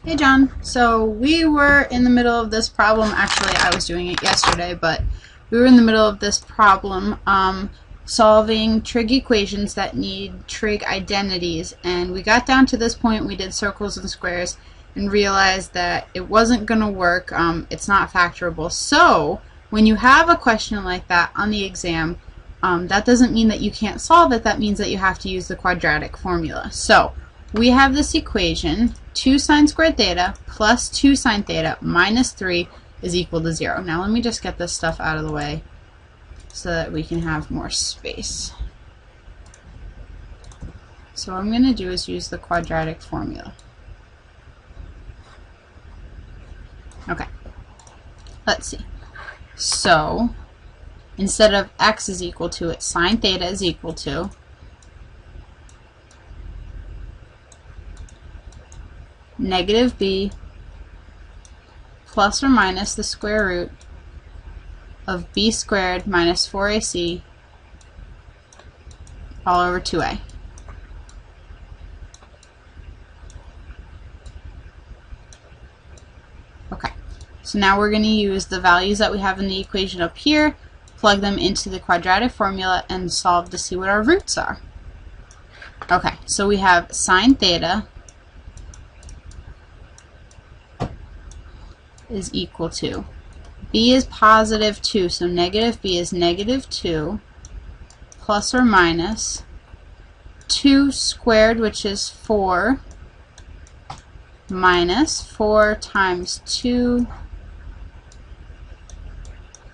Hey John, so we were in the middle of this problem. Actually, I was doing it yesterday, but we were in the middle of this problem solving trig equations that need trig identities, and we got down to this point. We did circles and squares and realized that it wasn't going to work. It's not factorable. So when you have a question like that on the exam, that doesn't mean that you can't solve it. That means that you have to use the quadratic formula. So we have this equation, 2 sine squared theta plus 2 sine theta minus 3 is equal to 0. Now let me just get this stuff out of the way so that we can have more space. So what I'm going to do is use the quadratic formula. Okay, let's see. So instead of x is equal to, it's sine theta is equal to negative b plus or minus the square root of b squared minus 4ac all over 2a. Okay, so now we're going to use the values that we have in the equation up here, plug them into the quadratic formula, and solve to see what our roots are. Okay, so we have sine theta is equal to, b is positive 2, so negative b is negative 2 plus or minus 2 squared, which is 4, minus 4 times 2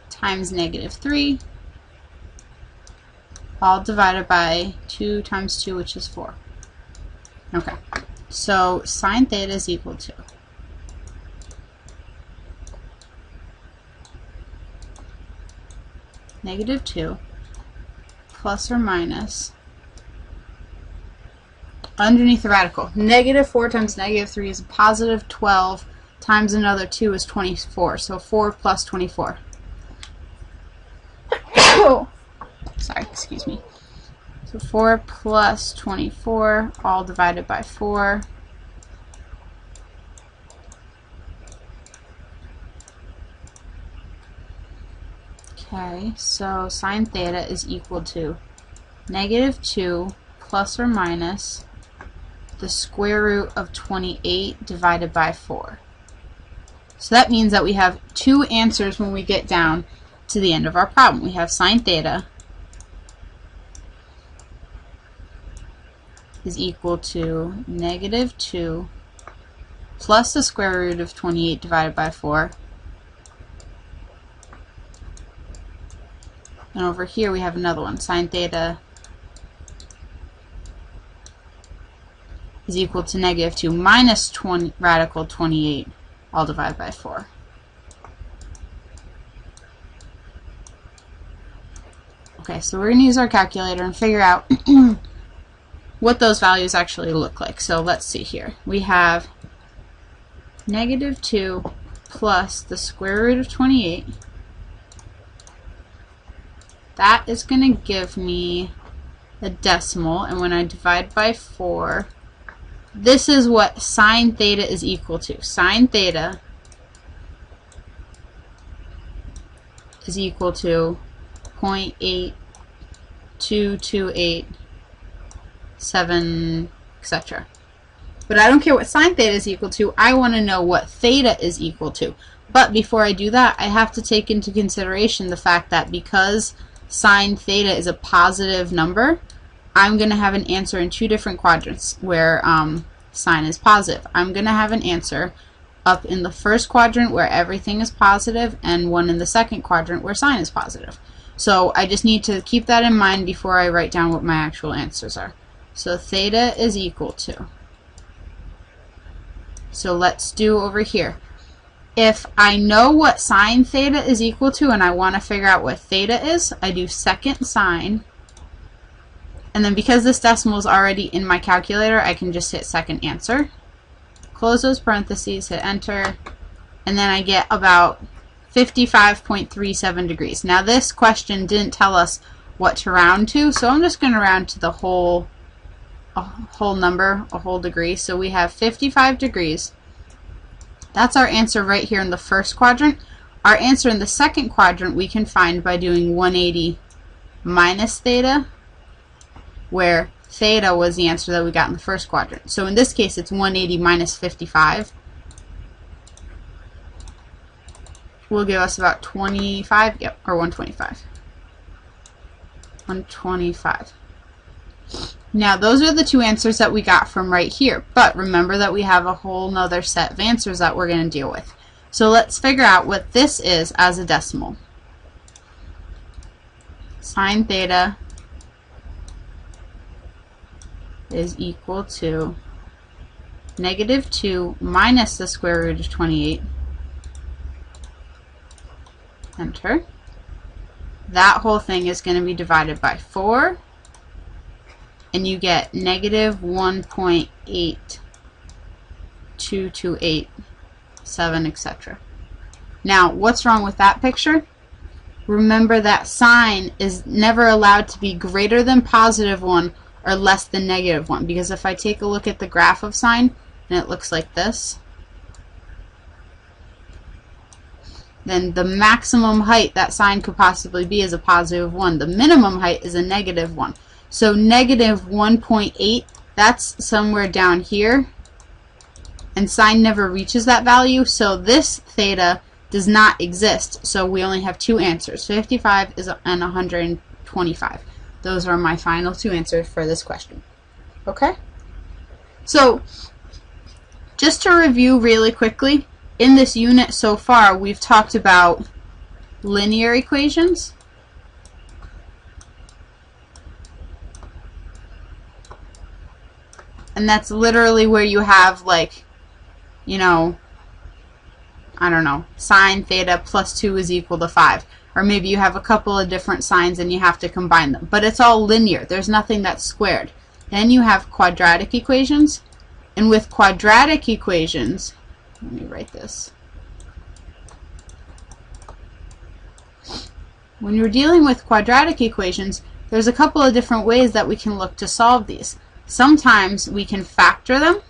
times negative 3, all divided by 2 times 2, which is 4. Okay, so sine theta is equal to negative 2 plus or minus, underneath the radical, negative 4 times negative 3 is a positive 12 times another 2 is 24, so 4 plus 24. Sorry, excuse me. So 4 plus 24, all divided by 4. Okay, so sine theta is equal to negative 2 plus or minus the square root of 28 divided by 4. So that means that we have two answers when we get down to the end of our problem. We have sine theta is equal to negative 2 plus the square root of 28 divided by 4. And over here we have another one. Sine theta is equal to negative 2 minus radical 28, all divided by 4. Okay, so we're going to use our calculator and figure out what those values actually look like. So let's see here. We have negative 2 plus the square root of 28. That is going to give me a decimal, and when I divide by 4, this is what sine theta is equal to. Sine theta is equal to 0.8228, etc. But I don't care what sine theta is equal to. I want to know what theta is equal to. But before I do that, I have to take into consideration the fact that because sine theta is a positive number, I'm going to have an answer in two different quadrants where sine is positive. I'm going to have an answer up in the first quadrant where everything is positive, and one in the second quadrant where sine is positive. So I just need to keep that in mind before I write down what my actual answers are. So theta is equal to, so let's do over here. If I know what sine theta is equal to and I want to figure out what theta is, I do second sine, and then because this decimal is already in my calculator, I can just hit second answer, close those parentheses, hit enter, and then I get about 55.37 degrees. Now this question didn't tell us what to round to, so I'm just going to round to the whole number, a whole degree. So we have 55 degrees That's our answer right here in the first quadrant. Our answer in the second quadrant we can find by doing 180 minus theta, where theta was the answer that we got in the first quadrant. So in this case, it's 180 minus 55. Will give us about 25, yep, or 125. 125. Now, those are the two answers that we got from right here. But remember that we have a whole nother set of answers that we're going to deal with. So let's figure out what this is as a decimal. Sine theta is equal to -2 minus the square root of 28. Enter. That whole thing is going to be divided by 4, and you get -1.8228, etc. Now, what's wrong with that picture? Remember that sine is never allowed to be greater than +1 or less than -1, because if I take a look at the graph of sine, and it looks like this, then the maximum height that sine could possibly be is a +1. The minimum height is a -1. So -1.8, that's somewhere down here, and sine never reaches that value, so this theta does not exist. So we only have two answers, 55 and 125. Those are my final two answers for this question. Okay? So just to review really quickly, in this unit so far, we've talked about linear equations, and that's literally where you have, like, you know, I don't know, sine theta plus 2 is equal to 5. Or maybe you have a couple of different signs and you have to combine them. But it's all linear. There's nothing that's squared. Then you have quadratic equations. And with quadratic equations, let me write this. When you're dealing with quadratic equations, there's a couple of different ways that we can look to solve these. Sometimes we can factor them.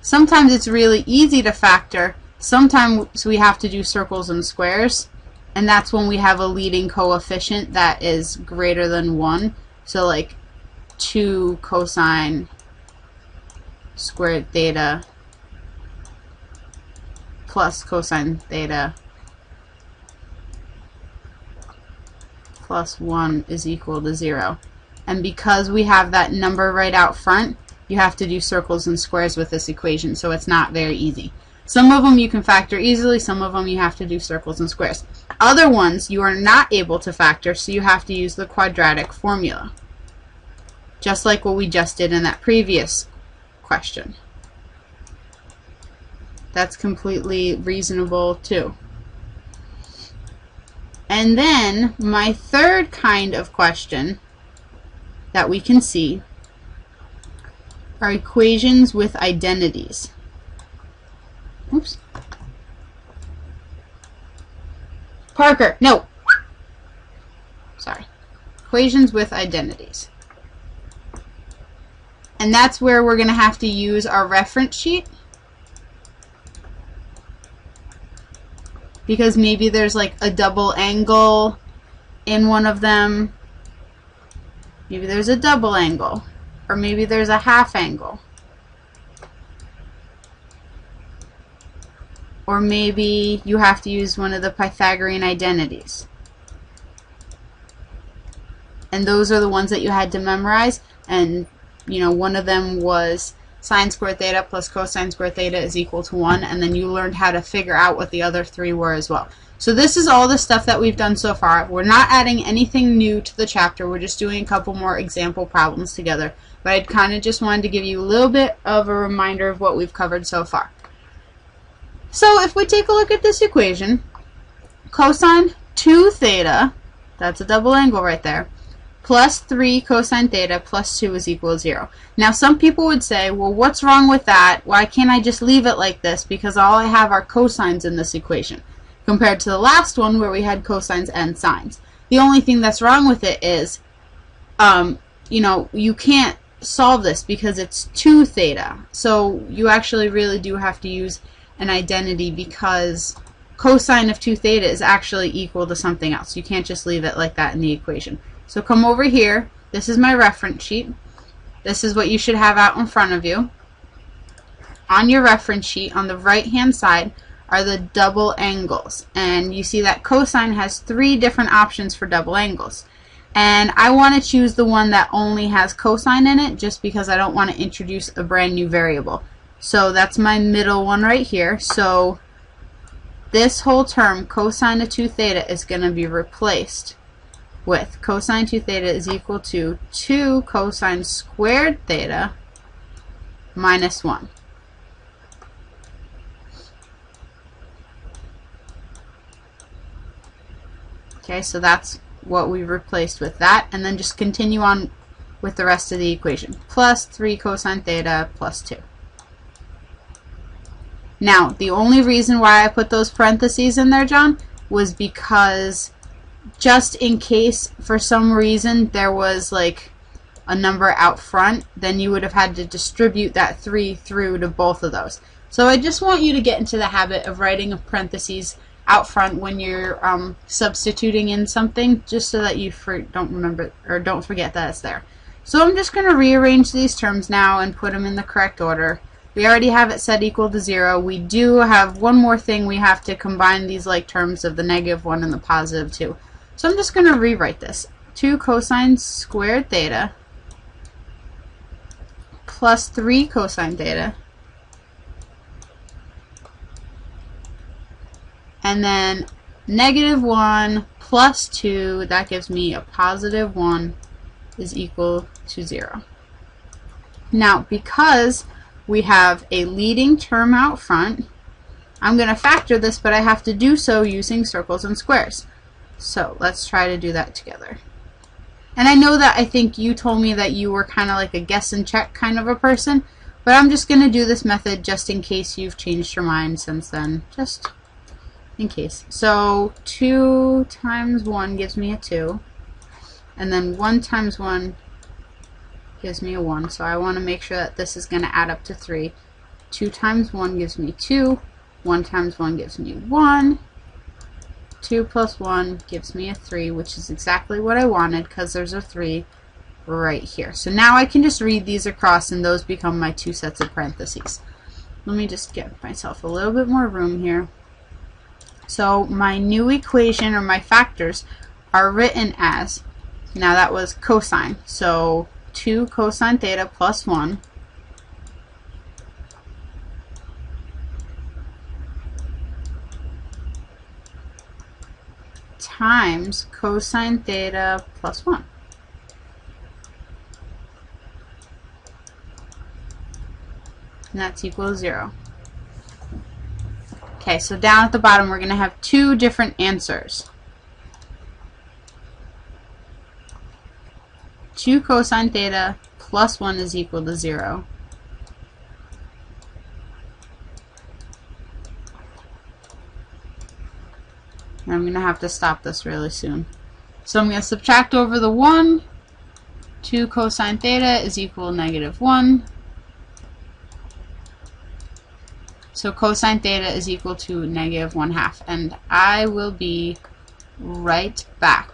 Sometimes it's really easy to factor. Sometimes we have to do circles and squares, and that's when we have a leading coefficient that is greater than 1. So like 2 cosine squared theta plus cosine theta plus 1 is equal to 0. And because we have that number right out front, you have to do circles and squares with this equation, so it's not very easy. Some of them you can factor easily, some of them you have to do circles and squares. Other ones you are not able to factor, so you have to use the quadratic formula, just like what we just did in that previous question. That's completely reasonable too. And then my third kind of question that we can see are equations with identities. Oops. Parker, no. Sorry. Equations with identities. And that's where we're going to have to use our reference sheet, because maybe there's like a double angle in one of them. Maybe there's a double angle, or maybe there's a half angle. Or maybe you have to use one of the Pythagorean identities. And those are the ones that you had to memorize. And, you know, one of them was sine squared theta plus cosine squared theta is equal to 1. And then you learned how to figure out what the other three were as well. So this is all the stuff that we've done so far. We're not adding anything new to the chapter. We're just doing a couple more example problems together. But I kind of just wanted to give you a little bit of a reminder of what we've covered so far. So if we take a look at this equation, cosine 2 theta, that's a double angle right there, plus 3 cosine theta plus 2 is equal to 0. Now some people would say, well, what's wrong with that? Why can't I just leave it like this? Because all I have are cosines in this equation, compared to the last one where we had cosines and sines. The only thing that's wrong with it is, you know, you can't solve this because it's 2 theta. So you actually really do have to use an identity because cosine of 2 theta is actually equal to something else. You can't just leave it like that in the equation. So come over here. This is my reference sheet. This is what you should have out in front of you. On your reference sheet, on the right-hand side, are the double angles. And you see that cosine has 3 different options for double angles. And I want to choose the one that only has cosine in it just because I don't want to introduce a brand new variable. So that's my middle one right here. So this whole term, cosine of 2 theta, is going to be replaced with cosine 2 theta is equal to 2 cosine squared theta minus 1. Okay, so that's what we replaced with that, and then just continue on with the rest of the equation. Plus 3 cosine theta plus 2. Now, the only reason why I put those parentheses in there, John, was because just in case for some reason there was like a number out front, then you would have had to distribute that 3 through to both of those. So I just want you to get into the habit of writing a parentheses out front when you're substituting in something, just so that you don't forget that it's there. So I'm just going to rearrange these terms now and put them in the correct order. We already have it set equal to 0. We do have one more thing. We have to combine these like terms of the -1 and the +2. So I'm just going to rewrite this. 2 cosine squared theta plus 3 cosine theta, and then -1 plus 2, that gives me a +1 is equal to 0. Now, because we have a leading term out front, I'm going to factor this, but I have to do so using circles and squares. So let's try to do that together. And I know that I think you told me that you were kind of like a guess and check kind of a person, but I'm just going to do this method just in case you've changed your mind since then, just in case. So 2 times 1 gives me a 2, and then 1 times 1 gives me a 1, so I want to make sure that this is going to add up to 3. 2 times 1 gives me 2, 1 times 1 gives me 1, 2 plus 1 gives me a 3, which is exactly what I wanted because there's a 3 right here. So now I can just read these across and those become my 2 sets of parentheses. Let me just get myself a little bit more room here. So my new equation, or my factors, are written as, now that was cosine, so 2 cosine theta plus 1 times cosine theta plus 1. And that's equal to 0. Okay, so down at the bottom we're going to have 2 different answers. 2 cosine theta plus 1 is equal to 0. And I'm going to have to stop this really soon. So I'm going to subtract over the 1. 2 cosine theta is equal to -1. So cosine theta is equal to -1/2. And I will be right back.